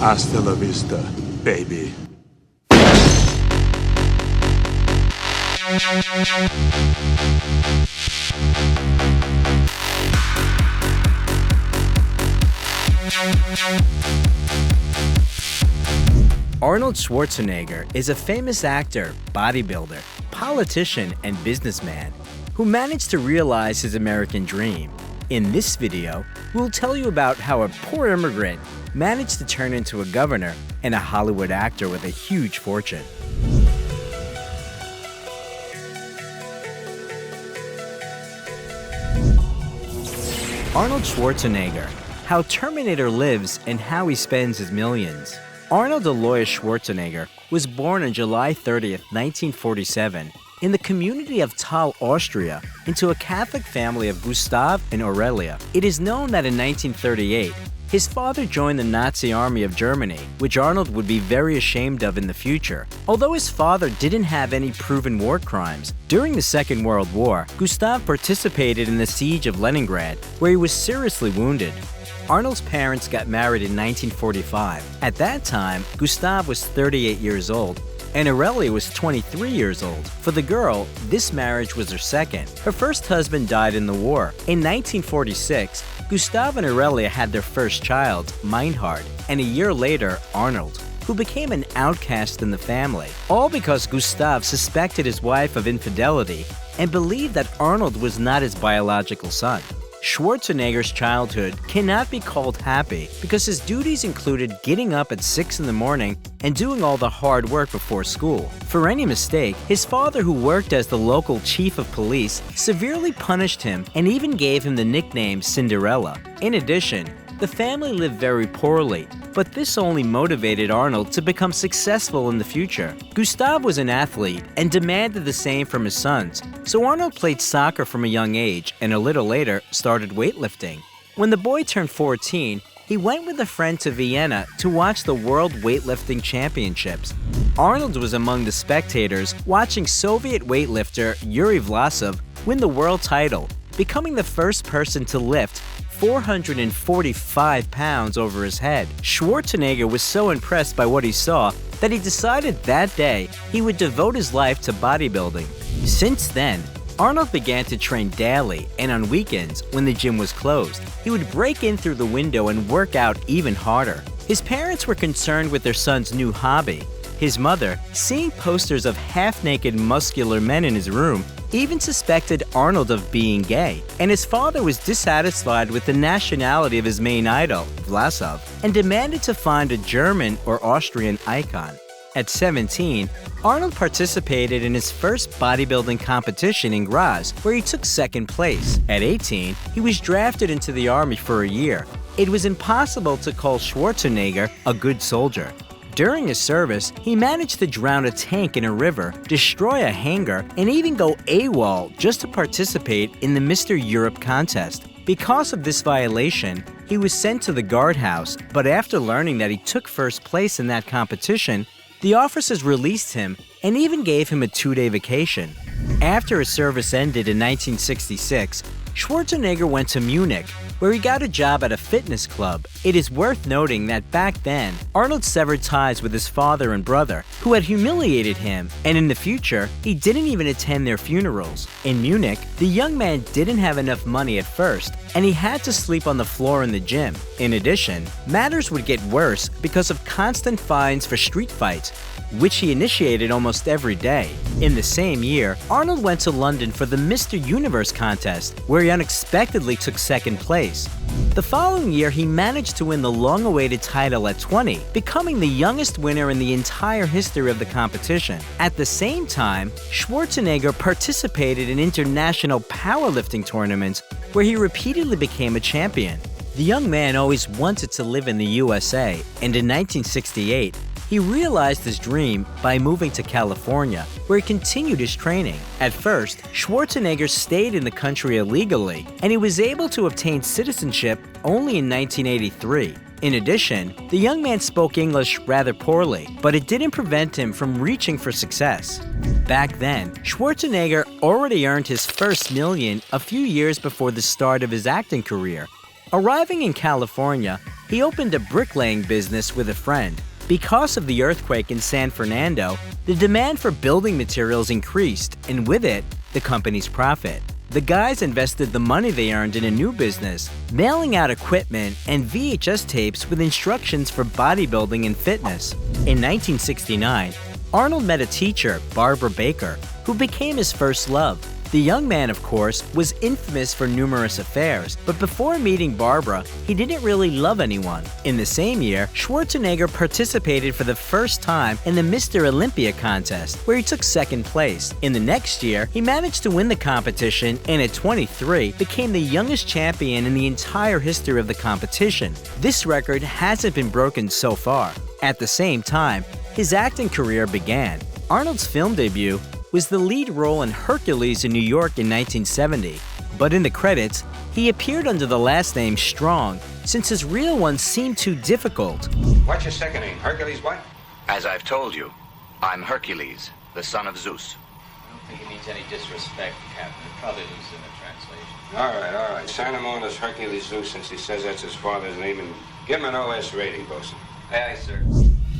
Hasta la vista, baby. Arnold Schwarzenegger is a famous actor, bodybuilder, politician, and businessman who managed to realize his American dream. In this video, we'll tell you about how a poor immigrant managed to turn into a governor and a Hollywood actor with a huge fortune. Arnold Schwarzenegger, how Terminator lives and how he spends his millions. Arnold Alois Schwarzenegger was born on July 30th, 1947, in the community of Thal, Austria, into a Catholic family of Gustav and Aurelia. It is known that in 1938, his father joined the Nazi army of Germany, which Arnold would be very ashamed of in the future. Although his father didn't have any proven war crimes, during the Second World War, Gustav participated in the siege of Leningrad, where he was seriously wounded. Arnold's parents got married in 1945. At that time, Gustav was 38 years old, and Aurelia was 23 years old. For the girl, this marriage was her second. Her first husband died in the war. In 1946, Gustav and Aurelia had their first child, Meinhard, and a year later, Arnold, who became an outcast in the family, all because Gustav suspected his wife of infidelity and believed that Arnold was not his biological son. Schwarzenegger's childhood cannot be called happy because his duties included getting up at 6 in the morning and doing all the hard work before school. For any mistake, his father, who worked as the local chief of police, severely punished him and even gave him the nickname Cinderella. In addition, the family lived very poorly, but this only motivated Arnold to become successful in the future. Gustav was an athlete and demanded the same from his sons, so Arnold played soccer from a young age and a little later started weightlifting. When the boy turned 14, he went with a friend to Vienna to watch the World Weightlifting Championships. Arnold was among the spectators watching Soviet weightlifter Yuri Vlasov win the world title, becoming the first person to lift 445 pounds over his head. Schwarzenegger was so impressed by what he saw that he decided that day he would devote his life to bodybuilding. Since then, Arnold began to train daily, and on weekends, when the gym was closed, he would break in through the window and work out even harder. His parents were concerned with their son's new hobby. His mother, seeing posters of half-naked muscular men in his room, even suspected Arnold of being gay, and his father was dissatisfied with the nationality of his main idol, Vlasov, and demanded to find a German or Austrian icon. At 17, Arnold participated in his first bodybuilding competition in Graz, where he took second place. At 18, he was drafted into the army for a year. It was impossible to call Schwarzenegger a good soldier. During his service, he managed to drown a tank in a river, destroy a hangar, and even go AWOL just to participate in the Mr. Europe contest. Because of this violation, he was sent to the guardhouse, but after learning that he took first place in that competition, the officers released him and even gave him a 2-day vacation. After his service ended in 1966, Schwarzenegger went to Munich, where he got a job at a fitness club. It is worth noting that back then, Arnold severed ties with his father and brother, who had humiliated him, and in the future, he didn't even attend their funerals. In Munich, the young man didn't have enough money at first, and he had to sleep on the floor in the gym. In addition, matters would get worse because of constant fines for street fights, which he initiated almost every day. In the same year, Arnold went to London for the Mr. Universe contest, where he unexpectedly took second place. The following year, he managed to win the long-awaited title at 20, becoming the youngest winner in the entire history of the competition. At the same time, Schwarzenegger participated in international powerlifting tournaments, where he repeatedly became a champion. The young man always wanted to live in the USA, and in 1968, he realized his dream by moving to California, where he continued his training. At first, Schwarzenegger stayed in the country illegally, and he was able to obtain citizenship only in 1983. In addition, the young man spoke English rather poorly, but it didn't prevent him from reaching for success. Back then, Schwarzenegger already earned his first million a few years before the start of his acting career. Arriving in California, he opened a bricklaying business with a friend. Because of the earthquake in San Fernando, the demand for building materials increased, and with it, the company's profit. The guys invested the money they earned in a new business, mailing out equipment and VHS tapes with instructions for bodybuilding and fitness. In 1969, Arnold met a teacher, Barbara Baker, who became his first love. The young man, of course, was infamous for numerous affairs, but before meeting Barbara, he didn't really love anyone. In the same year, Schwarzenegger participated for the first time in the Mr. Olympia contest, where he took second place. In the next year, he managed to win the competition and at 23, became the youngest champion in the entire history of the competition. This record hasn't been broken so far. At the same time, his acting career began. Arnold's film debut was the lead role in Hercules in New York in 1970, but in the credits, he appeared under the last name Strong, since his real one seemed too difficult. What's your second name? Hercules what? As I've told you, I'm Hercules, the son of Zeus. I don't think it needs any disrespect, Captain. It probably loses in the translation. All right. Sign him on as Hercules Zeus since he says that's his father's name, and give him an OS rating, bosun. Aye, sir.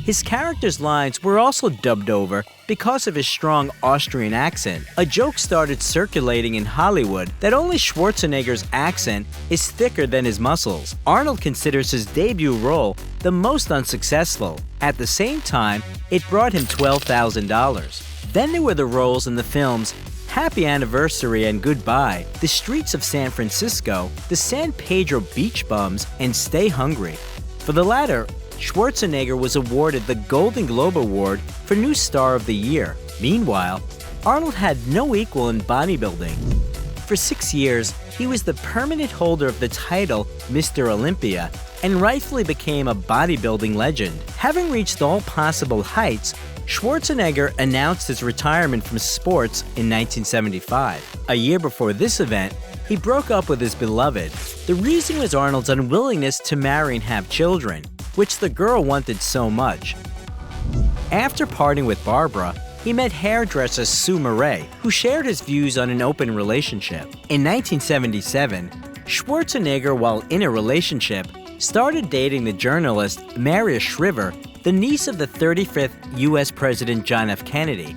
His character's lines were also dubbed over because of his strong Austrian accent. A joke started circulating in Hollywood that only Schwarzenegger's accent is thicker than his muscles. Arnold considers his debut role the most unsuccessful. At the same time, it brought him $12,000. Then there were the roles in the films Happy Anniversary and Goodbye, The Streets of San Francisco, The San Pedro Beach Bums, and Stay Hungry. For the latter, Schwarzenegger was awarded the Golden Globe Award for New Star of the Year. Meanwhile, Arnold had no equal in bodybuilding. For 6 years, he was the permanent holder of the title Mr. Olympia and rightfully became a bodybuilding legend. Having reached all possible heights, Schwarzenegger announced his retirement from sports in 1975. A year before this event, he broke up with his beloved. The reason was Arnold's unwillingness to marry and have children, which the girl wanted so much. After parting with Barbara, he met hairdresser Sue Murray, who shared his views on an open relationship. In 1977, Schwarzenegger, while in a relationship, started dating the journalist Maria Shriver, the niece of the 35th U.S. President John F. Kennedy.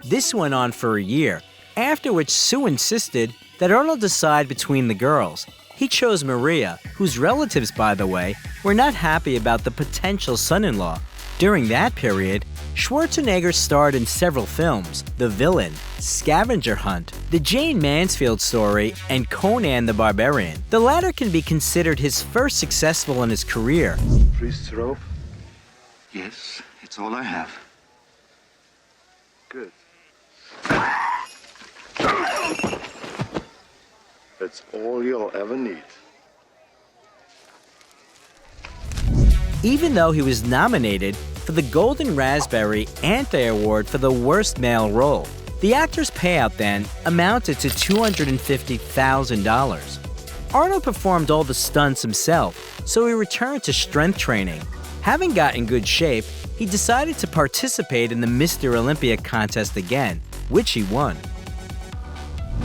This went on for a year, after which Sue insisted that Arnold decide between the girls. He chose Maria, whose relatives, by the way, were not happy about the potential son-in-law. During that period, Schwarzenegger starred in several films: The Villain, Scavenger Hunt, The Jane Mansfield Story, and Conan the Barbarian. The latter can be considered his first successful in his career. Priest's robe? Yes, it's all I have. Good. That's all you'll ever need. Even though he was nominated for the Golden Raspberry Anti-Award for the Worst Male Role, the actor's payout then amounted to $250,000. Arnold performed all the stunts himself, so he returned to strength training. Having got in good shape, he decided to participate in the Mr. Olympia contest again, which he won.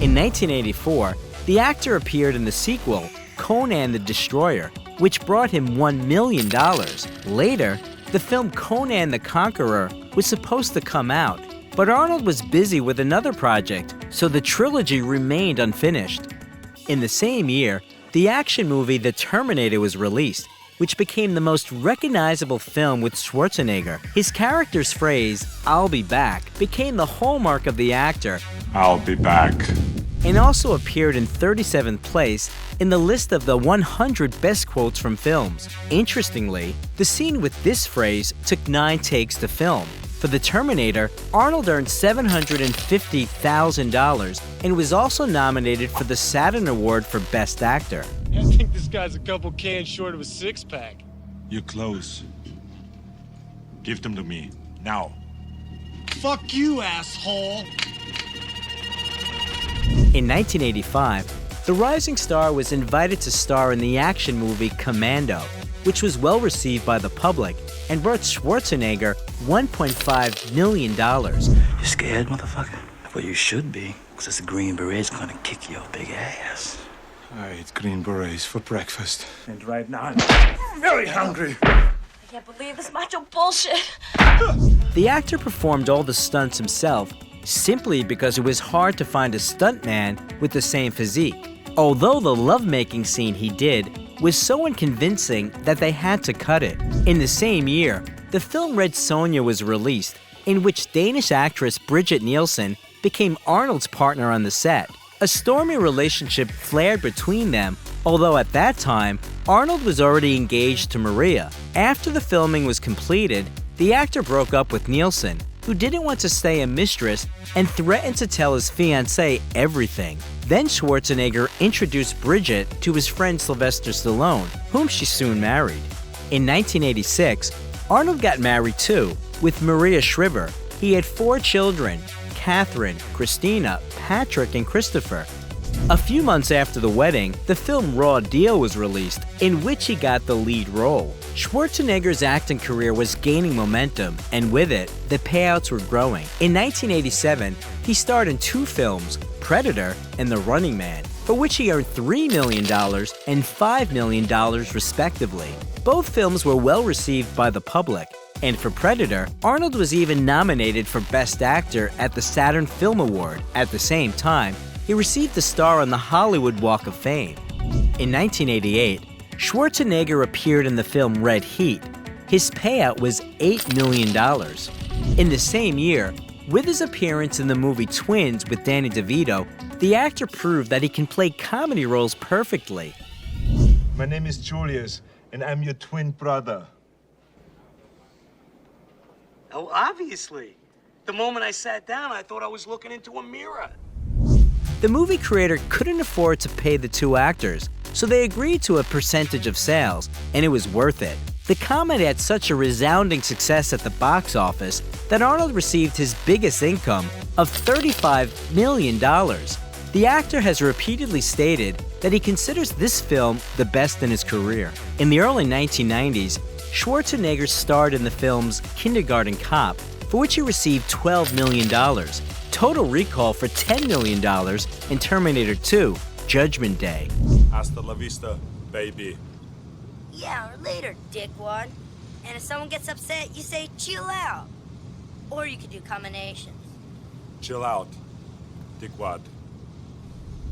In 1984, the actor appeared in the sequel, Conan the Destroyer, which brought him $1 million. Later, the film Conan the Conqueror was supposed to come out, but Arnold was busy with another project, so the trilogy remained unfinished. In the same year, the action movie The Terminator was released, which became the most recognizable film with Schwarzenegger. His character's phrase, "I'll be back," became the hallmark of the actor. I'll be back. And also appeared in 37th place in the list of the 100 best quotes from films. Interestingly, the scene with this phrase took 9 takes to film. For The Terminator, Arnold earned $750,000 and was also nominated for the Saturn Award for Best Actor. I think this guy's a couple cans short of a six-pack. You're close. Give them to me, now. Fuck you, asshole! In 1985, the rising star was invited to star in the action movie Commando, which was well received by the public and brought Schwarzenegger $1.5 million. You scared, motherfucker? Well, you should be, because this Green Beret's gonna kick your big ass. I ate green berets for breakfast. And right now I'm very hungry. I can't believe this macho bullshit. The actor performed all the stunts himself simply because it was hard to find a stuntman with the same physique. Although the lovemaking scene he did was so unconvincing that they had to cut it. In the same year, the film Red Sonja was released, in which Danish actress Brigitte Nielsen became Arnold's partner on the set. A stormy relationship flared between them, although at that time, Arnold was already engaged to Maria. After the filming was completed, the actor broke up with Nielsen, who didn't want to stay a mistress and threatened to tell his fiancée everything. Then Schwarzenegger introduced Brigitte to his friend Sylvester Stallone, whom she soon married. In 1986, Arnold got married too, with Maria Shriver. He had 4 children: Catherine, Christina, Patrick, and Christopher. A few months after the wedding, the film Raw Deal was released, in which he got the lead role. Schwarzenegger's acting career was gaining momentum, and with it, the payouts were growing. In 1987, he starred in 2 films, Predator and The Running Man, for which he earned $3 million and $5 million respectively. Both films were well received by the public, and for Predator, Arnold was even nominated for Best Actor at the Saturn Film Award. At the same time, he received a star on the Hollywood Walk of Fame. In 1988, Schwarzenegger appeared in the film Red Heat. His payout was $8 million. In the same year, with his appearance in the movie Twins with Danny DeVito, the actor proved that he can play comedy roles perfectly. My name is Julius, and I'm your twin brother. Oh, obviously. The moment I sat down, I thought I was looking into a mirror. The movie creator couldn't afford to pay the 2 actors, so they agreed to a percentage of sales, and it was worth it. The comedy had such a resounding success at the box office that Arnold received his biggest income of $35 million. The actor has repeatedly stated that he considers this film the best in his career. In the early 1990s, Schwarzenegger starred in the films Kindergarten Cop, for which he received $12 million, Total Recall for $10 million, and Terminator 2, Judgment Day. Hasta la vista, baby. Yeah, or later, dickwad. And if someone gets upset, you say chill out. Or you could do combinations. Chill out, dickwad.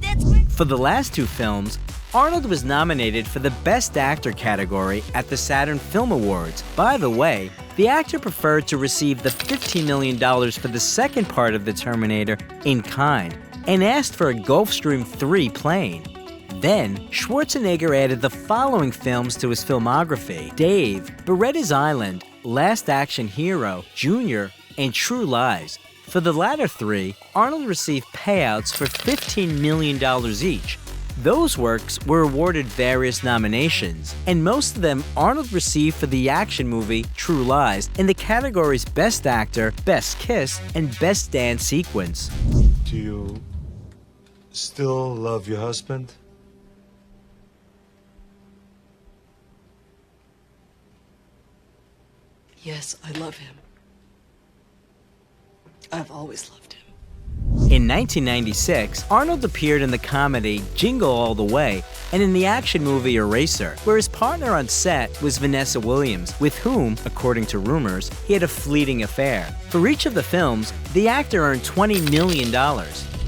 That's great. For the last 2 films, Arnold was nominated for the Best Actor category at the Saturn Film Awards. By the way, the actor preferred to receive the $15 million for the second part of the Terminator in kind, and asked for a Gulfstream III plane. Then, Schwarzenegger added the following films to his filmography: Dave, Beretta's Island, Last Action Hero, Junior, and True Lies. For the latter 3, Arnold received payouts for $15 million each. Those works were awarded various nominations, and most of them Arnold received for the action movie True Lies in the categories Best Actor, Best Kiss, and Best Dance Sequence. Do you still love your husband? Yes, I love him. I've always loved him. In 1996, Arnold appeared in the comedy Jingle All the Way and in the action movie Eraser, where his partner on set was Vanessa Williams, with whom, according to rumors, he had a fleeting affair. For each of the films, the actor earned $20 million.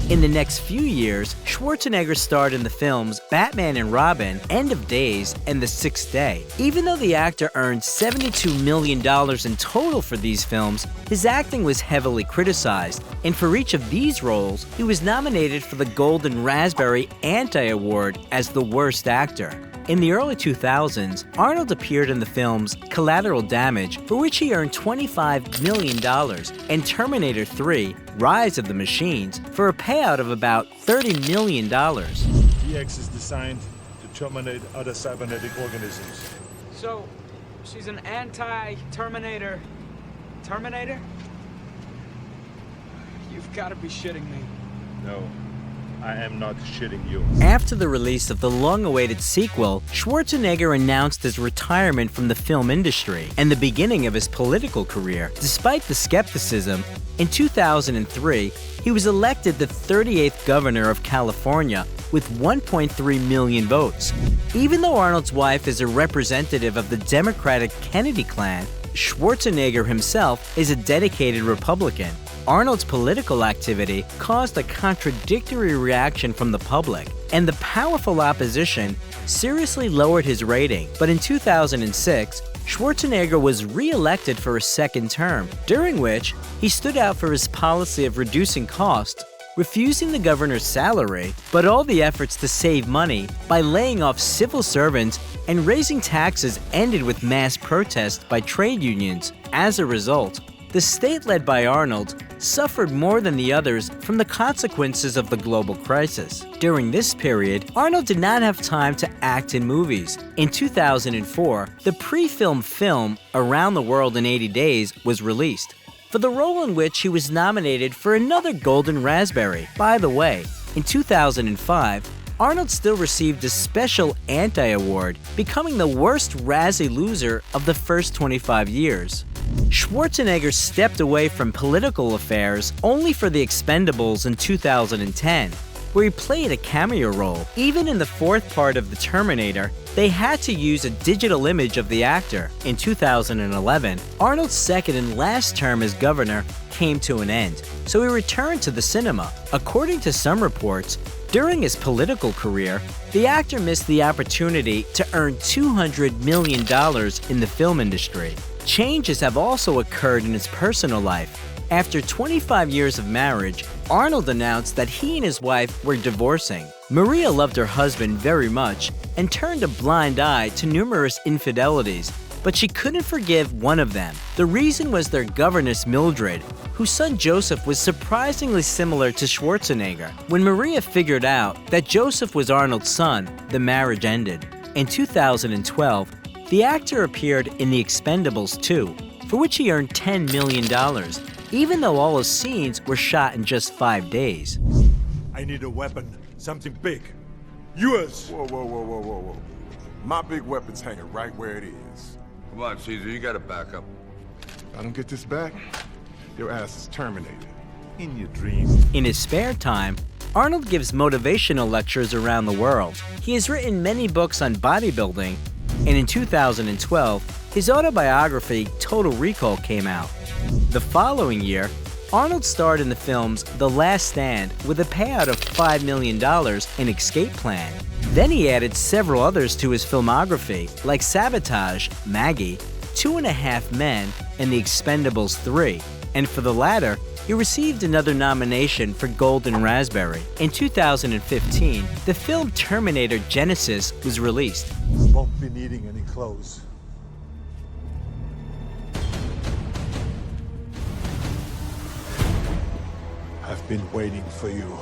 In the next few years, Schwarzenegger starred in the films Batman and Robin, End of Days, and The Sixth Day. Even though the actor earned $72 million in total for these films, his acting was heavily criticized, and for each of these roles, he was nominated for the Golden Raspberry Anti-Award as the worst actor. In the early 2000s, Arnold appeared in the films Collateral Damage, for which he earned $25 million, and Terminator 3, Rise of the Machines, for a payout of about $30 million. EX is designed to terminate other cybernetic organisms. So, she's an anti-Terminator. Terminator? You've got to be shitting me. No, I am not shitting you. After the release of the long-awaited sequel, Schwarzenegger announced his retirement from the film industry and the beginning of his political career. Despite the skepticism, in 2003, he was elected the 38th governor of California with 1.3 million votes. Even though Arnold's wife is a representative of the Democratic Kennedy clan, Schwarzenegger himself is a dedicated Republican. Arnold's political activity caused a contradictory reaction from the public, and the powerful opposition seriously lowered his rating. But in 2006, Schwarzenegger was re-elected for a second term, during which he stood out for his policy of reducing costs, refusing the governor's salary, but all the efforts to save money by laying off civil servants and raising taxes ended with mass protests by trade unions. As a result, the state led by Arnold suffered more than the others from the consequences of the global crisis. During this period, Arnold did not have time to act in movies. In 2004, the pre-film film Around the World in 80 Days was released, for the role in which he was nominated for another Golden Raspberry. By the way, in 2005, Arnold still received a special anti-award, becoming the worst Razzie loser of the first 25 years. Schwarzenegger stepped away from political affairs only for The Expendables in 2010, where he played a cameo role. Even in the fourth part of The Terminator, they had to use a digital image of the actor. In 2011, Arnold's second and last term as governor came to an end, so he returned to the cinema. According to some reports, during his political career, the actor missed the opportunity to earn $200 million in the film industry. Changes have also occurred in his personal life. After 25 years of marriage, Arnold announced that he and his wife were divorcing. Maria loved her husband very much and turned a blind eye to numerous infidelities, but she couldn't forgive one of them. The reason was their governess Mildred, whose son Joseph was surprisingly similar to Schwarzenegger. When Maria figured out that Joseph was Arnold's son, the marriage ended. In 2012, the actor appeared in The Expendables 2, for which he earned $10 million, even though all his scenes were shot in just 5 days. I need a weapon, something big. Yours! Whoa, whoa, whoa, whoa, whoa, whoa. My big weapon's hanging right where it is. Come on, Caesar, you gotta back up. If I don't get this back, your ass is terminated. In your dreams. In his spare time, Arnold gives motivational lectures around the world. He has written many books on bodybuilding, and in 2012, his autobiography Total Recall came out. The following year, Arnold starred in the films The Last Stand with a payout of $5 million in Escape Plan. Then he added several others to his filmography, like Sabotage, Maggie, 2.5 Men, and The Expendables 3. And for the latter, he received another nomination for Golden Raspberry. In 2015, the film Terminator Genesis was released. Won't be needing any clothes. I've been waiting for you.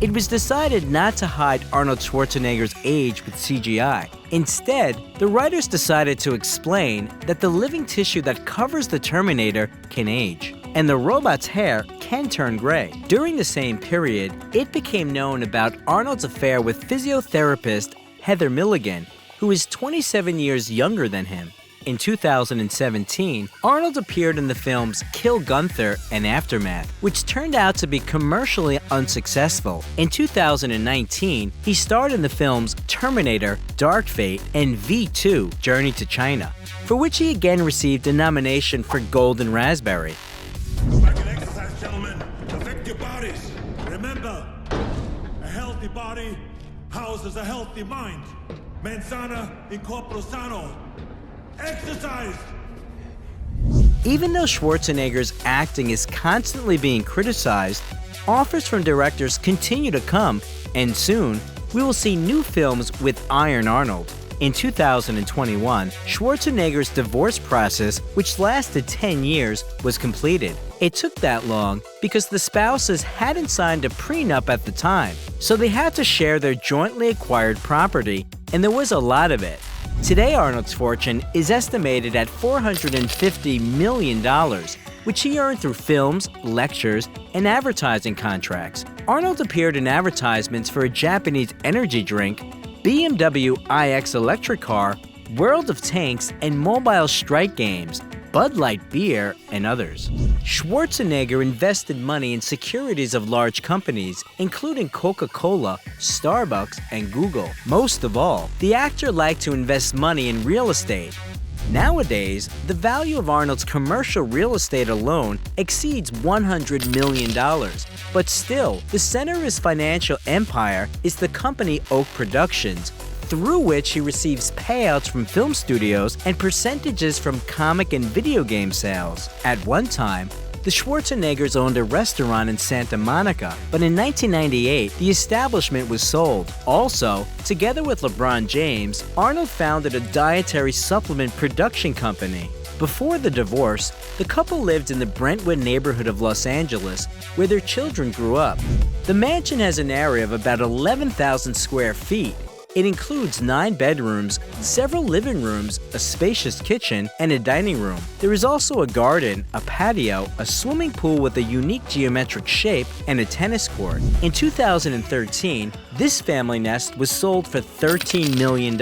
It was decided not to hide Arnold Schwarzenegger's age with CGI. Instead, the writers decided to explain that the living tissue that covers the Terminator can age, and the robot's hair can turn gray. During the same period, it became known about Arnold's affair with physiotherapist Heather Milligan, who is 27 years younger than him. In 2017, Arnold appeared in the films Kill Gunther and Aftermath, which turned out to be commercially unsuccessful. In 2019, he starred in the films Terminator, Dark Fate, and V2, Journey to China, for which he again received a nomination for Golden Raspberry. Go back and exercise, gentlemen. Affect your bodies. Remember, a healthy body houses a healthy mind. Mens sana in corpore sano. Exercise! Even though Schwarzenegger's acting is constantly being criticized, offers from directors continue to come, and soon, we will see new films with Iron Arnold. In 2021, Schwarzenegger's divorce process, which lasted 10 years, was completed. It took that long because the spouses hadn't signed a prenup at the time, so they had to share their jointly acquired property, and there was a lot of it. Today, Arnold's fortune is estimated at $450 million, which he earned through films, lectures, and advertising contracts. Arnold appeared in advertisements for a Japanese energy drink, BMW iX electric car, World of Tanks, and mobile strike games, Bud Light beer, and others. Schwarzenegger invested money in securities of large companies, including Coca-Cola, Starbucks, and Google. Most of all, the actor liked to invest money in real estate. Nowadays, the value of Arnold's commercial real estate alone exceeds $100 million. But still, the center of his financial empire is the company Oak Productions, through which he receives payouts from film studios and percentages from comic and video game sales. At one time, the Schwarzeneggers owned a restaurant in Santa Monica, but in 1998, the establishment was sold. Also, together with LeBron James, Arnold founded a dietary supplement production company. Before the divorce, the couple lived in the Brentwood neighborhood of Los Angeles, where their children grew up. The mansion has an area of about 11,000 square feet. It includes 9 bedrooms, several living rooms, a spacious kitchen, and a dining room. There is also a garden, a patio, a swimming pool with a unique geometric shape, and a tennis court. In 2013, this family nest was sold for $13 million.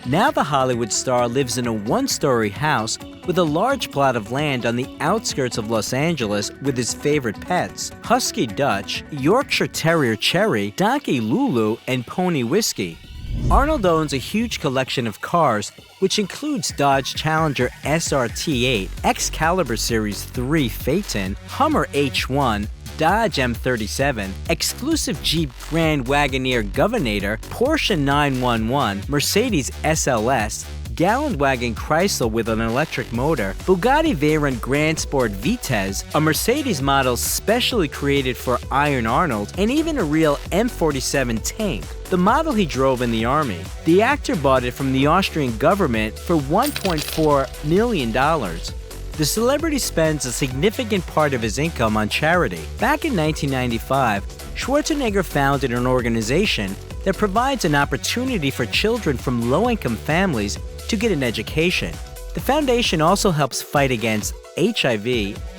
Now the Hollywood star lives in a 1-story house with a large plot of land on the outskirts of Los Angeles with his favorite pets: Husky Dutch, Yorkshire Terrier Cherry, Donkey Lulu, and Pony Whiskey. Arnold owns a huge collection of cars, which includes Dodge Challenger SRT8, Excalibur Series 3 Phaeton, Hummer H1, Dodge M37, exclusive Jeep Grand Wagoneer Governator, Porsche 911, Mercedes SLS, Gallon Wagon Chrysler with an electric motor, Bugatti Veyron Grand Sport Vitesse, a Mercedes model specially created for Iron Arnold, and even a real M47 tank, the model he drove in the army. The actor bought it from the Austrian government for $1.4 million. The celebrity spends a significant part of his income on charity. Back in 1995, Schwarzenegger founded an organization that provides an opportunity for children from low-income families to get an education. The foundation also helps fight against HIV,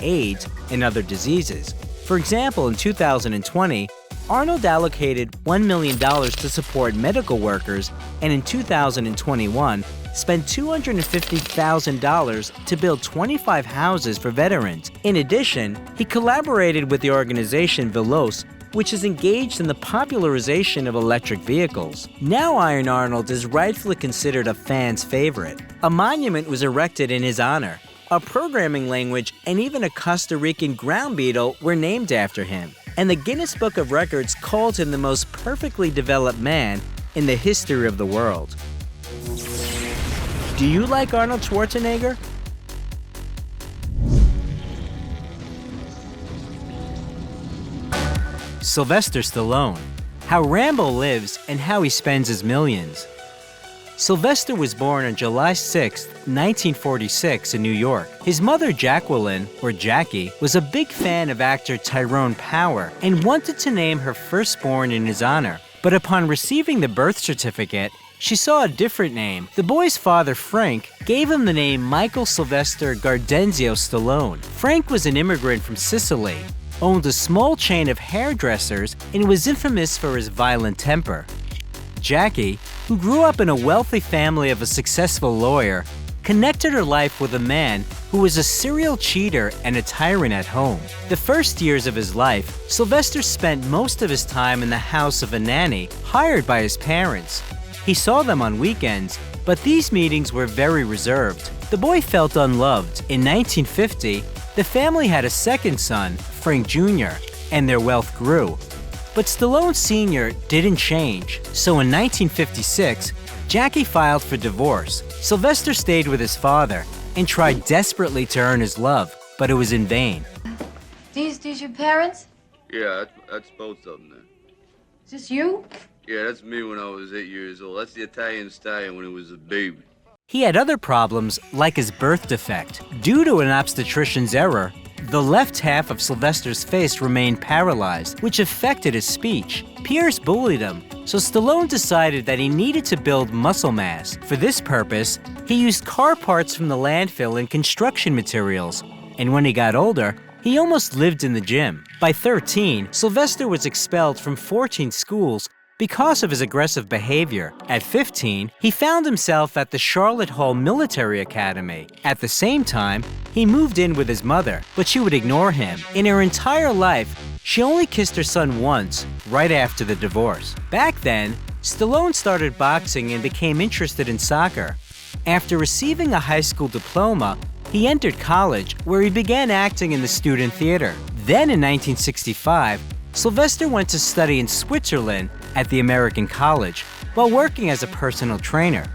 AIDS, and other diseases. For example, in 2020, Arnold allocated $1 million to support medical workers, and in 2021, spent $250,000 to build 25 houses for veterans. In addition, he collaborated with the organization Veloce, which is engaged in the popularization of electric vehicles. Now Iron Arnold is rightfully considered a fan's favorite. A monument was erected in his honor. A programming language and even a Costa Rican ground beetle were named after him. And the Guinness Book of Records called him the most perfectly developed man in the history of the world. Do you like Arnold Schwarzenegger? Sylvester Stallone. How Rambo lives and how he spends his millions. Sylvester was born on July 6, 1946 in New York. His mother, Jacqueline, or Jackie, was a big fan of actor Tyrone Power and wanted to name her firstborn in his honor. But upon receiving the birth certificate, she saw a different name. The boy's father, Frank, gave him the name Michael Sylvester Gardenzio Stallone. Frank was an immigrant from Sicily, owned a small chain of hairdressers, and was infamous for his violent temper. Jackie, who grew up in a wealthy family of a successful lawyer, connected her life with a man who was a serial cheater and a tyrant at home. The first years of his life, Sylvester spent most of his time in the house of a nanny hired by his parents. He saw them on weekends, but these meetings were very reserved. The boy felt unloved. In 1950, the family had a second son, Frank Jr., and their wealth grew. But Stallone Sr. didn't change, so in 1956, Jackie filed for divorce. Sylvester stayed with his father and tried desperately to earn his love, but it was in vain. These your parents? Yeah, that's both of them there. Is this you? Yeah, that's me when I was 8 years old. That's the Italian stallion when he was a baby. He had other problems, like his birth defect. Due to an obstetrician's error, the left half of Sylvester's face remained paralyzed, which affected his speech. Peers bullied him, so Stallone decided that he needed to build muscle mass. For this purpose, he used car parts from the landfill and construction materials. And when he got older, he almost lived in the gym. By 13, Sylvester was expelled from 14 schools because of his aggressive behavior. At 15, he found himself at the Charlotte Hall Military Academy. At the same time, he moved in with his mother, but she would ignore him. In her entire life, she only kissed her son once, right after the divorce. Back then, Stallone started boxing and became interested in soccer. After receiving a high school diploma, he entered college, where he began acting in the student theater. Then in 1965, Sylvester went to study in Switzerland at the American College while working as a personal trainer.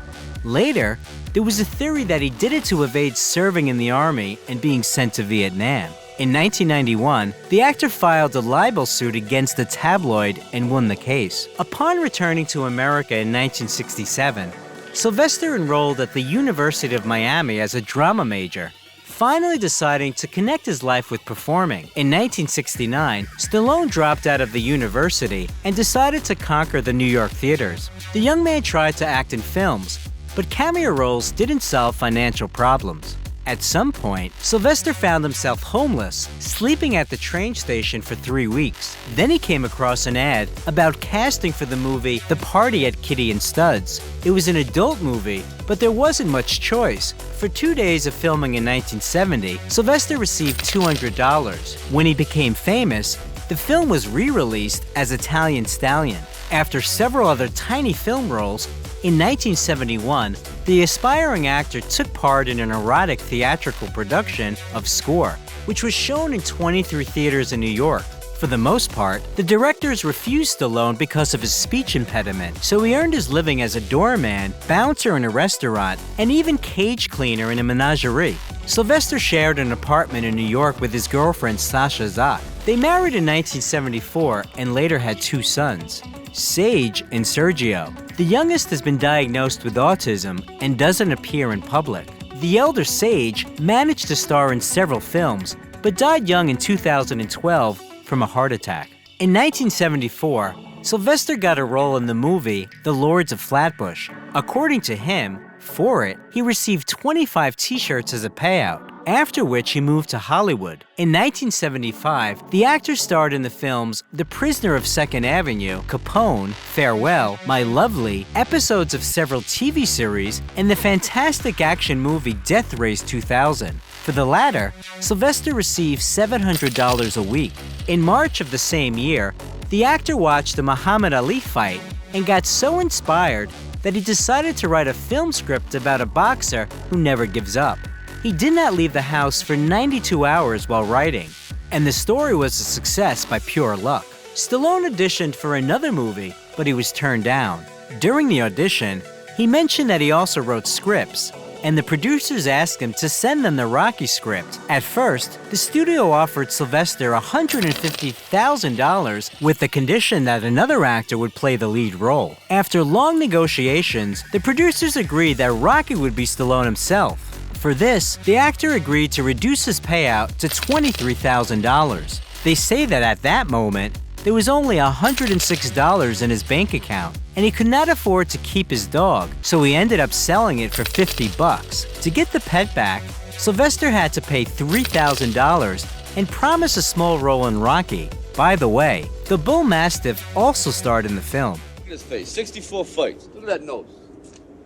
Later, there was a theory that he did it to evade serving in the army and being sent to Vietnam. In 1991, the actor filed a libel suit against the tabloid and won the case. Upon returning to America in 1967, Sylvester enrolled at the University of Miami as a drama major, finally deciding to connect his life with performing. In 1969, Stallone dropped out of the university and decided to conquer the New York theaters. The young man tried to act in films, but cameo roles didn't solve financial problems. At some point, Sylvester found himself homeless, sleeping at the train station for 3 weeks. Then he came across an ad about casting for the movie The Party at Kitty and Studs. It was an adult movie, but there wasn't much choice. For 2 days of filming in 1970, Sylvester received $200. When he became famous, the film was re-released as Italian Stallion. After several other tiny film roles, in 1971, the aspiring actor took part in an erotic theatrical production of Score, which was shown in 23 theaters in New York. For the most part, the directors refused Stallone because of his speech impediment, so he earned his living as a doorman, bouncer in a restaurant, and even cage cleaner in a menagerie. Sylvester shared an apartment in New York with his girlfriend Sasha Zak. They married in 1974 and later had 2 sons, Sage and Sergio. The youngest has been diagnosed with autism and doesn't appear in public. The elder Sage managed to star in several films, but died young in 2012 from a heart attack. In 1974, Sylvester got a role in the movie The Lords of Flatbush. According to him, for it, he received 25 t-shirts as a payout, after which he moved to Hollywood. In 1975, the actor starred in the films The Prisoner of Second Avenue, Capone, Farewell, My Lovely, episodes of several TV series, and the fantastic action movie Death Race 2000. For the latter, Sylvester received $700 a week. In March of the same year, the actor watched the Muhammad Ali fight and got so inspired that he decided to write a film script about a boxer who never gives up. He did not leave the house for 92 hours while writing, and the story was a success by pure luck. Stallone auditioned for another movie, but he was turned down. During the audition, he mentioned that he also wrote scripts, and the producers asked him to send them the Rocky script. At first, the studio offered Sylvester $150,000 with the condition that another actor would play the lead role. After long negotiations, the producers agreed that Rocky would be Stallone himself. For this, the actor agreed to reduce his payout to $23,000. They say that at that moment, there was only $106 in his bank account, and he could not afford to keep his dog, so he ended up selling it for $50. To get the pet back, Sylvester had to pay $3,000 and promise a small role in Rocky. By the way, the Bull Mastiff also starred in the film. Look at his face, 64 fights. Look at that nose.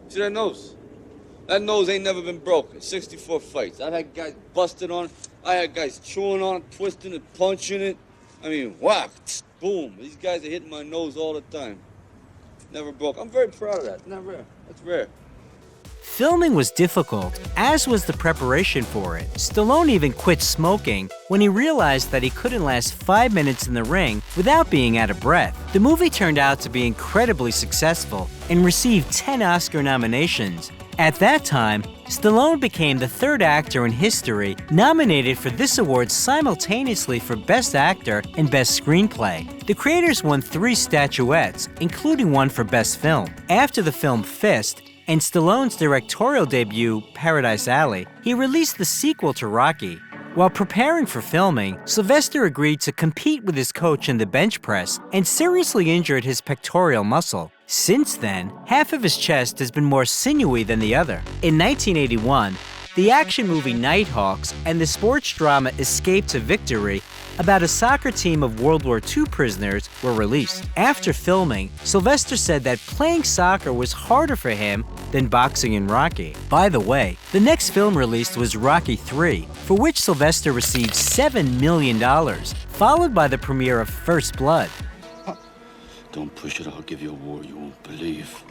See that nose? That nose ain't never been broken. 64 fights. I've had guys busted on it. I had guys chewing on it, twisting it, punching it. I mean, whack, boom. These guys are hitting my nose all the time. Never broke. I'm very proud of that. It's not rare. That's rare. Filming was difficult, as was the preparation for it. Stallone even quit smoking when he realized that he couldn't last 5 minutes in the ring without being out of breath. The movie turned out to be incredibly successful and received 10 Oscar nominations. At that time, Stallone became the 3rd actor in history nominated for this award simultaneously for Best Actor and Best Screenplay. The creators won 3 statuettes, including one for Best Film. After the film Fist and Stallone's directorial debut, Paradise Alley, he released the sequel to Rocky. While preparing for filming, Sylvester agreed to compete with his coach in the bench press and seriously injured his pectoral muscle. Since then, half of his chest has been more sinewy than the other. In 1981, the action movie Nighthawks and the sports drama Escape to Victory about a soccer team of World War II prisoners were released. After filming, Sylvester said that playing soccer was harder for him than boxing in Rocky. By the way, the next film released was Rocky III, for which Sylvester received $7 million, followed by the premiere of First Blood. Don't push it, I'll give you a war you won't believe.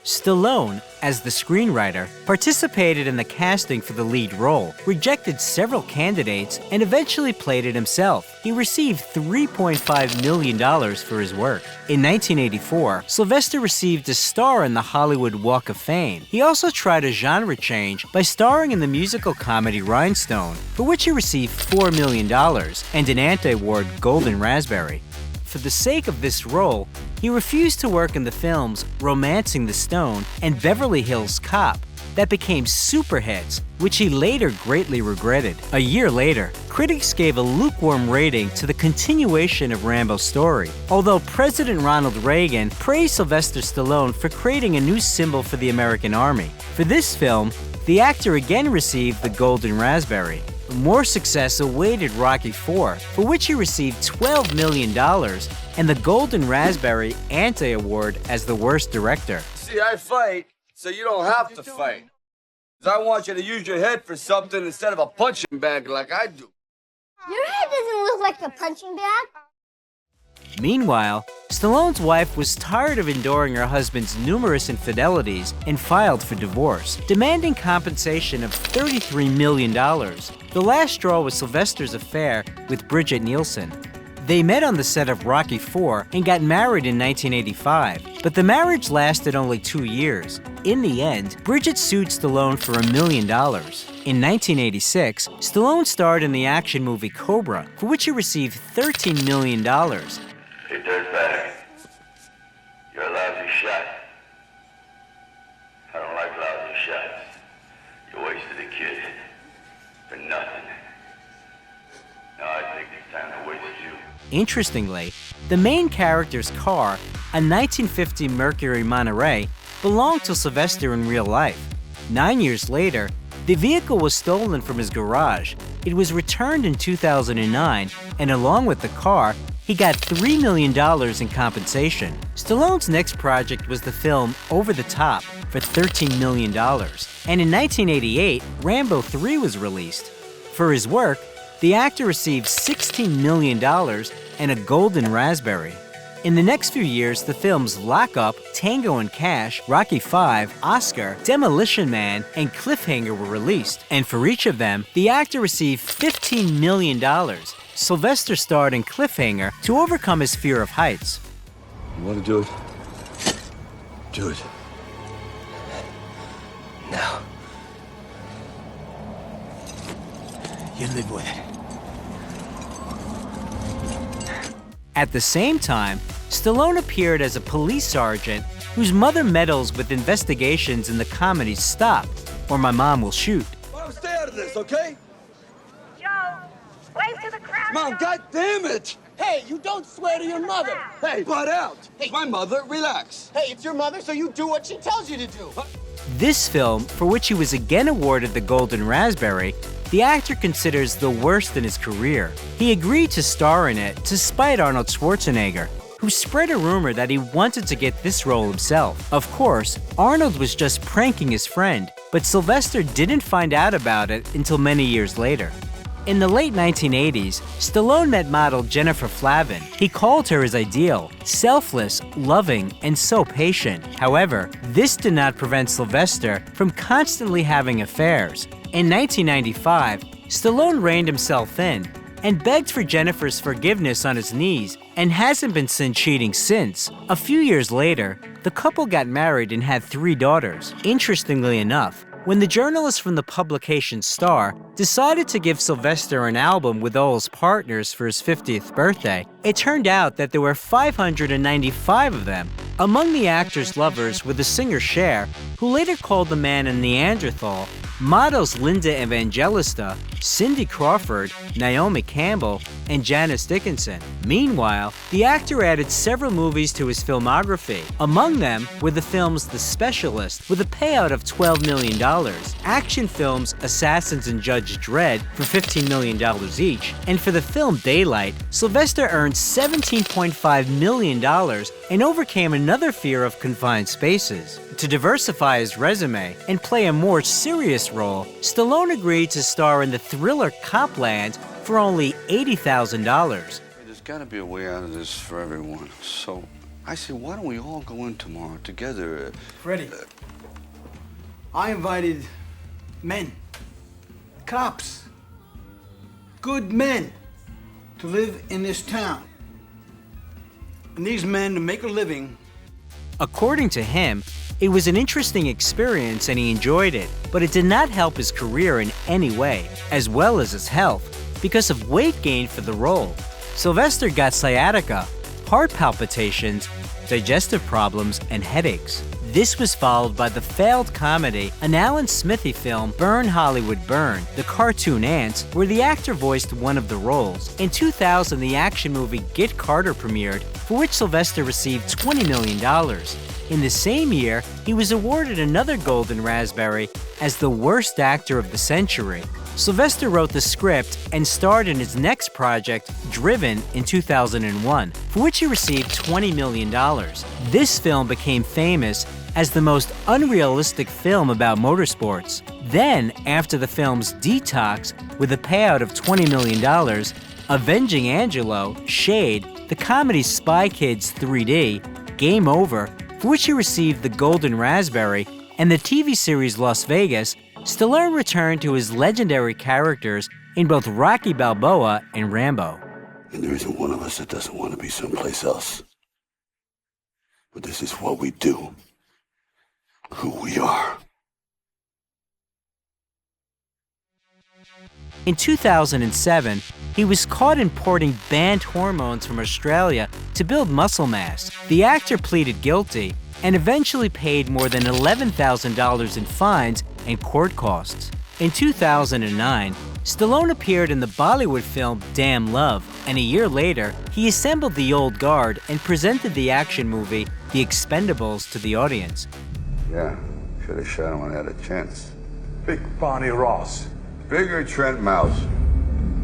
Stallone, as the screenwriter, participated in the casting for the lead role, rejected several candidates, and eventually played it himself. He received $3.5 million for his work. In 1984, Sylvester received a star in the Hollywood Walk of Fame. He also tried a genre change by starring in the musical comedy Rhinestone, for which he received $4 million and an anti-award Golden Raspberry. For the sake of this role, he refused to work in the films Romancing the Stone and Beverly Hills Cop that became super hits, which he later greatly regretted. A year later, critics gave a lukewarm rating to the continuation of Rambo's story, although President Ronald Reagan praised Sylvester Stallone for creating a new symbol for the American Army. For this film, the actor again received the Golden Raspberry. More success awaited Rocky IV, for which he received $12 million and the Golden Raspberry Anti-Award as the worst director. See, I fight, so you don't have to fight. 'Cause I want you to use your head for something instead of a punching bag like I do. Your head doesn't look like a punching bag. Meanwhile, Stallone's wife was tired of enduring her husband's numerous infidelities and filed for divorce, demanding compensation of $33 million. The last straw was Sylvester's affair with Bridget Nielsen. They met on the set of Rocky IV and got married in 1985, but the marriage lasted only 2 years. In the end, Bridget sued Stallone for $1 million. In 1986, Stallone starred in the action movie Cobra, for which he received $13 million. Hey, dirtbag. You're a lousy shot. I don't like lousy shots. You wasted a kid. For nothing. Now I think it's time to waste you. Interestingly, the main character's car, a 1950 Mercury Monterey, belonged to Sylvester in real life. 9 years later, the vehicle was stolen from his garage. It was returned in 2009, and along with the car, he got $3 million in compensation. Stallone's next project was the film Over the Top for $13 million. And in 1988, Rambo 3 was released. For his work, the actor received $16 million and a Golden Raspberry. In the next few years, the films Lock Up, Tango and Cash, Rocky V, Oscar, Demolition Man, and Cliffhanger were released. And for each of them, the actor received $15 million. Sylvester starred in Cliffhanger to overcome his fear of heights. You want to do it? Do it. Now. You live with it. At the same time, Stallone appeared as a police sergeant whose mother meddles with investigations in the comedy Stop, or My Mom Will Shoot. Mom, stay out of this, okay? Joe, wave to the crowd. Mom, God damn it! Hey, you don't swear to your mother. Hey, butt out. Hey, my mother, relax. Hey, it's your mother, so you do what she tells you to do. This film, for which he was again awarded the Golden Raspberry, the actor considers the worst in his career. He agreed to star in it to spite Arnold Schwarzenegger, who spread a rumor that he wanted to get this role himself. Of course, Arnold was just pranking his friend, but Sylvester didn't find out about it until many years later. In the late 1980s, Stallone met model Jennifer Flavin. He called her his ideal, selfless, loving, and so patient. However, this did not prevent Sylvester from constantly having affairs. In 1995, Stallone reined himself in and begged for Jennifer's forgiveness on his knees and hasn't been seen cheating since. A few years later, the couple got married and had 3 daughters. Interestingly enough, when the journalist from the publication Star decided to give Sylvester an album with all his partners for his 50th birthday, it turned out that there were 595 of them. Among the actor's lovers were the singer Cher, who later called the man a Neanderthal, models Linda Evangelista, Cindy Crawford, Naomi Campbell, and Janice Dickinson. Meanwhile, the actor added several movies to his filmography. Among them were the films The Specialist, with a payout of $12 million, action films Assassins and Judge Dredd for $15 million each, and for the film Daylight, Sylvester earned $17.5 million and overcame another fear of confined spaces. To diversify his resume and play a more serious role, Stallone agreed to star in the thriller Copland for only $80,000. There's got to be a way out of this for everyone. So I said, why don't we all go in tomorrow together? Freddie, I invited men, cops, good men to live in this town. And these men to make a living. According to him, it was an interesting experience and he enjoyed it, but it did not help his career in any way, as well as his health, because of weight gain for the role. Sylvester got sciatica, heart palpitations, digestive problems, and headaches. This was followed by the failed comedy, an Alan Smithy film, Burn Hollywood Burn, The Cartoon Ants, where the actor voiced one of the roles. In 2000, the action movie Get Carter premiered, for which Sylvester received $20 million. In the same year, he was awarded another Golden Raspberry as the worst actor of the century. Sylvester wrote the script and starred in his next project, Driven, in 2001, for which he received $20 million. This film became famous as the most unrealistic film about motorsports. Then, after the films Detox, with a payout of $20 million, Avenging Angelo, Shade, the comedy Spy Kids 3D, Game Over, for which he received the Golden Raspberry, and the TV series Las Vegas, Stallone returned to his legendary characters in both Rocky Balboa and Rambo. And there isn't one of us that doesn't want to be someplace else. But this is what we do, who we are. In 2007, he was caught importing banned hormones from Australia to build muscle mass. The actor pleaded guilty and eventually paid more than $11,000 in fines and court costs. In 2009, Stallone appeared in the Bollywood film Damn Love, and a year later, he assembled the old guard and presented the action movie The Expendables to the audience. Yeah, should have shot him when I had a chance. Big Barney Ross. Bigger Trent Mouse.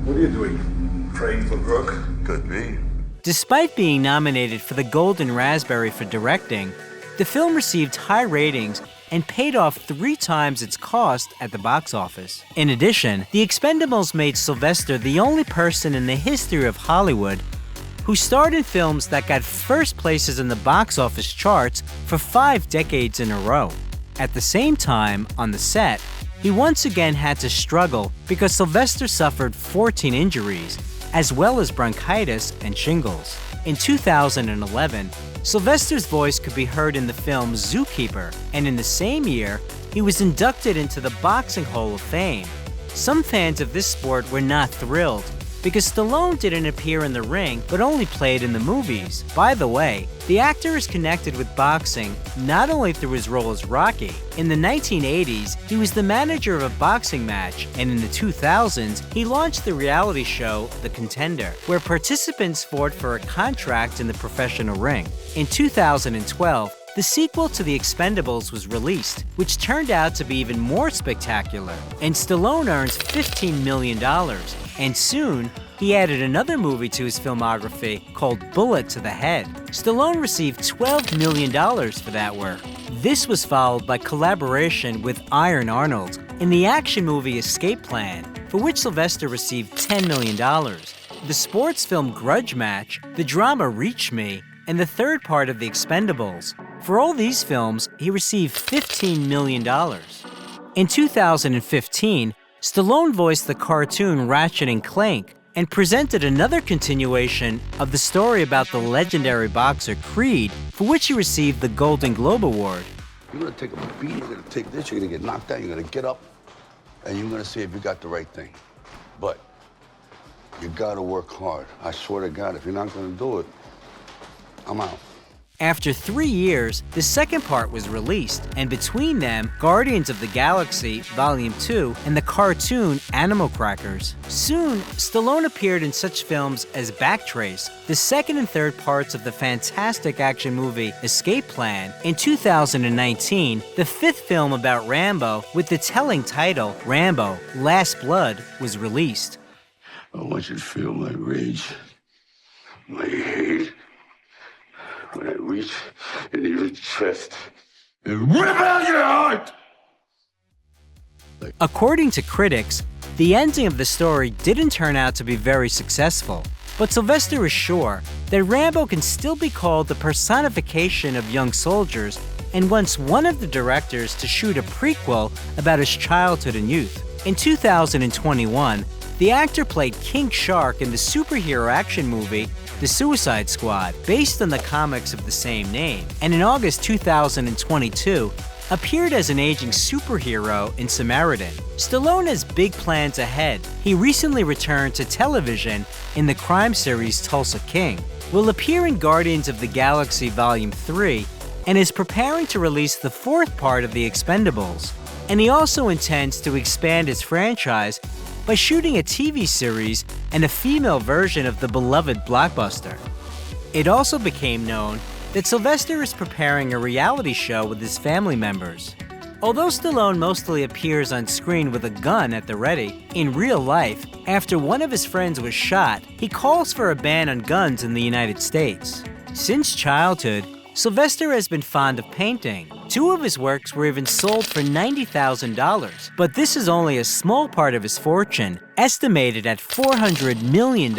What are you doing? Praying for Brooke? Could be. Despite being nominated for the Golden Raspberry for directing, the film received high ratings and paid off 3 times its cost at the box office. In addition, The Expendables made Sylvester the only person in the history of Hollywood who starred in films that got first places in the box office charts for 5 decades in a row. At the same time, on the set, he once again had to struggle because Sylvester suffered 14 injuries, as well as bronchitis and shingles. In 2011, Sylvester's voice could be heard in the film Zookeeper, and in the same year, he was inducted into the Boxing Hall of Fame. Some fans of this sport were not thrilled, because Stallone didn't appear in the ring but only played in the movies. By the way, the actor is connected with boxing not only through his role as Rocky. In the 1980s, he was the manager of a boxing match, and in the 2000s, he launched the reality show The Contender, where participants fought for a contract in the professional ring. In 2012, the sequel to The Expendables was released, which turned out to be even more spectacular, and Stallone earns $15 million. And soon, he added another movie to his filmography called Bullet to the Head. Stallone received $12 million for that work. This was followed by collaboration with Iron Arnold in the action movie Escape Plan, for which Sylvester received $10 million. The sports film Grudge Match, the drama Reach Me, and the third part of The Expendables. For all these films, he received $15 million. In 2015, Stallone voiced the cartoon Ratchet and Clank and presented another continuation of the story about the legendary boxer Creed, for which he received the Golden Globe Award. You're gonna take a beat, you're gonna take this, you're gonna get knocked out, you're gonna get up, and you're gonna see if you got the right thing. But you gotta work hard. I swear to God, if you're not gonna do it, I'm out. After 3 years, the second part was released, and between them, Guardians of the Galaxy Volume 2 and the cartoon Animal Crackers. Soon, Stallone appeared in such films as Backtrace, the second and third parts of the fantastic action movie Escape Plan. In 2019, the fifth film about Rambo, with the telling title Rambo: Last Blood, was released. I want you to feel my rage, my hate, when I reach into your chest and rip out your heart! According to critics, the ending of the story didn't turn out to be very successful, but Sylvester is sure that Rambo can still be called the personification of young soldiers and wants one of the directors to shoot a prequel about his childhood and youth. In 2021, the actor played King Shark in the superhero action movie The Suicide Squad, based on the comics of the same name, and in August 2022, appeared as an aging superhero in Samaritan. Stallone has big plans ahead. He recently returned to television in the crime series Tulsa King, will appear in Guardians of the Galaxy Volume 3, and is preparing to release the fourth part of The Expendables. And he also intends to expand his franchise by shooting a TV series and a female version of the beloved blockbuster. It also became known that Sylvester is preparing a reality show with his family members. Although Stallone mostly appears on screen with a gun at the ready, in real life, after one of his friends was shot, he calls for a ban on guns in the United States. Since childhood, Sylvester has been fond of painting. 2 of his works were even sold for $90,000, but this is only a small part of his fortune, estimated at $400 million.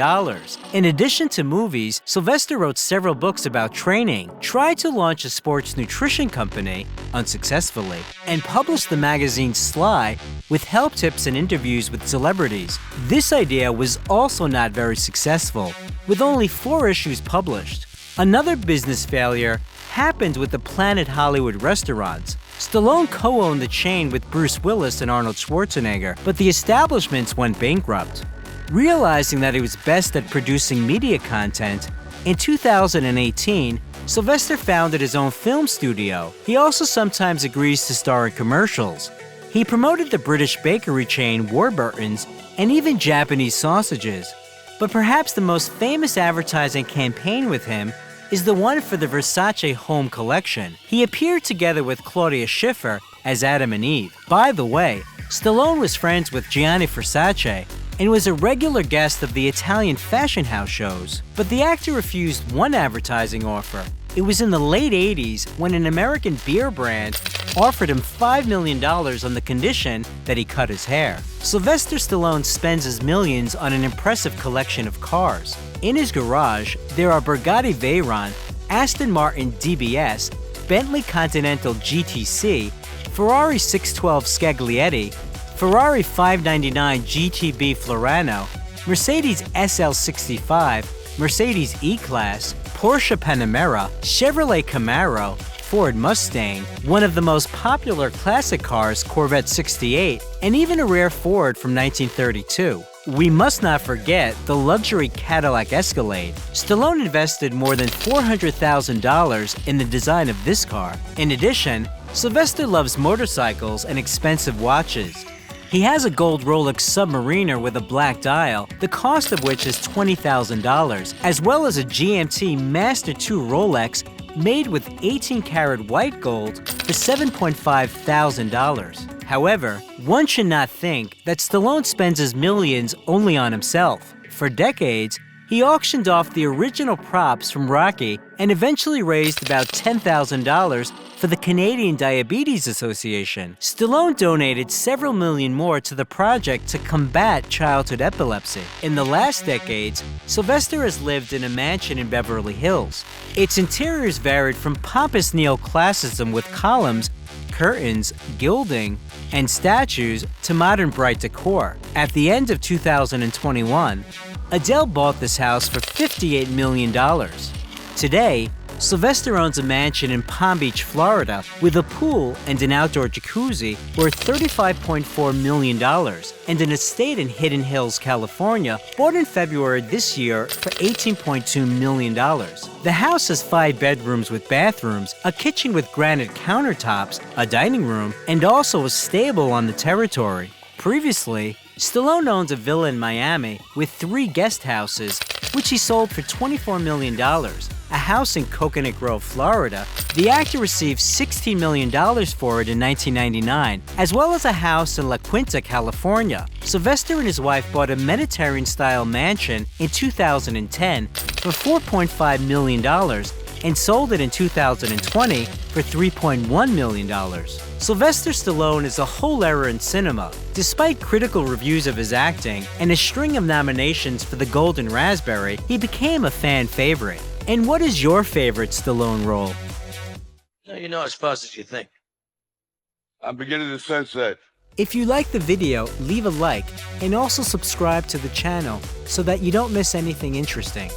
In addition to movies, Sylvester wrote several books about training, tried to launch a sports nutrition company, unsuccessfully, and published the magazine Sly with help tips and interviews with celebrities. This idea was also not very successful, with only 4 issues published. Another business failure happened with the Planet Hollywood restaurants. Stallone co-owned the chain with Bruce Willis and Arnold Schwarzenegger, but the establishments went bankrupt. Realizing that he was best at producing media content, in 2018, Sylvester founded his own film studio. He also sometimes agrees to star in commercials. He promoted the British bakery chain Warburton's and even Japanese sausages. But perhaps the most famous advertising campaign with him is the one for the Versace home collection. He appeared together with Claudia Schiffer as Adam and Eve. By the way, Stallone was friends with Gianni Versace and was a regular guest of the Italian fashion house shows. But the actor refused one advertising offer. It was in the late 80s when an American beer brand offered him $5 million on the condition that he cut his hair. Sylvester Stallone spends his millions on an impressive collection of cars. In his garage, there are Bugatti Veyron, Aston Martin DBS, Bentley Continental GTC, Ferrari 612 Scaglietti, Ferrari 599 GTB Florano, Mercedes SL65, Mercedes E-Class, Porsche Panamera, Chevrolet Camaro, Ford Mustang, one of the most popular classic cars, Corvette 68, and even a rare Ford from 1932. We must not forget the luxury Cadillac Escalade. Stallone invested more than $400,000 in the design of this car. In addition, Sylvester loves motorcycles and expensive watches. He has a gold Rolex Submariner with a black dial, the cost of which is $20,000, as well as a GMT Master 2 Rolex made with 18-karat white gold for $7,500. However, one should not think that Stallone spends his millions only on himself. For decades, he auctioned off the original props from Rocky and eventually raised about $10,000 for the Canadian Diabetes Association. Stallone donated several million more to the project to combat childhood epilepsy. In the last decades, Sylvester has lived in a mansion in Beverly Hills. Its interiors varied from pompous neoclassicism with columns, curtains, gilding, and statues to modern bright decor. At the end of 2021, Adele bought this house for $58 million. Today, Sylvester owns a mansion in Palm Beach, Florida, with a pool and an outdoor jacuzzi worth $35.4 million, and an estate in Hidden Hills, California, bought in February this year for $18.2 million. The house has 5 bedrooms with bathrooms, a kitchen with granite countertops, a dining room, and also a stable on the territory. Previously, Stallone owns a villa in Miami with 3 guest houses, which he sold for $24 million. A house in Coconut Grove, Florida. The actor received $16 million for it in 1999, as well as a house in La Quinta, California. Sylvester and his wife bought a Mediterranean-style mansion in 2010 for $4.5 million and sold it in 2020 for $3.1 million. Sylvester Stallone is a whole era in cinema. Despite critical reviews of his acting and a string of nominations for the Golden Raspberry, he became a fan favorite. And what is your favorite Stallone role? No, you're not as fast as you think. I'm beginning to sense that. If you like the video, leave a like and also subscribe to the channel so that you don't miss anything interesting.